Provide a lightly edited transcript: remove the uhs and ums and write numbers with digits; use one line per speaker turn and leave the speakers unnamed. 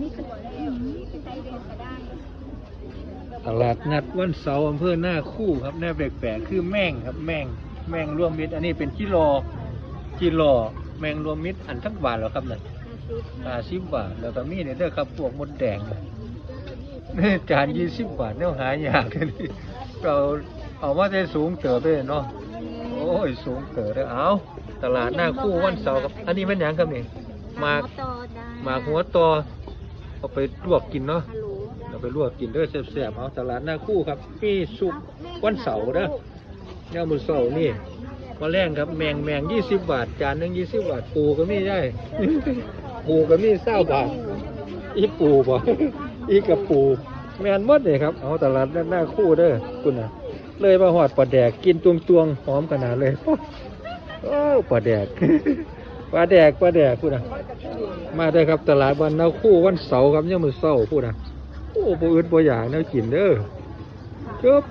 นี้คือแล้วใช้เรียนก็ได้
ตลาดนัดวันเสาร์อำเภอหน้าคู่ครับแน่แปลกๆคือแมงครับแมงรวมมิตรอันนี้เป็นกิโลแมงรวมมิตรอันทั้งบาทเหรอครับเนี่ย50 บาทแล้วก็มีเนี่ยเด้อครับพวกมดแดงนี่จาน20 บาทเนี่ยหายากเลยนี่เราเอามาได้สูงเติบเลยเนาะโอ้ยสูงเติบเลยเอาตลาดหน้าคู่วันเสาร์ครับอันนี้เป็นหยังครับนี่หมากหัวตอเอาไปลวกกินเนาะเราไปลวกกินเด้อแซ่บๆเอาตลาดหน้าคู่ครับมีสุกวันเสาร์เด้อเนี่ยมื้อเสาร์นี่มาแรงครับแมง20 บาทจานนึง20 บาทปูก็มีได้ ปูก็มี20 บาทอีปูบ่ อีกระปูแมนหมดเลยครับเอาตลาดหน้าคู่เด้อคุณน่ะเลยมาหอดปลาแดกกินตวงหอมขนาดเลยโอ้ปลาแดก ปลาแดกคุณน่ะมาได้ครับตลาดวันหน้าคู่วันเสาร์ครับเนี่ยมื้อเสาร์พูดน่ะโอ้บ่อื่นบ่อยากแนวกินเด้อจบ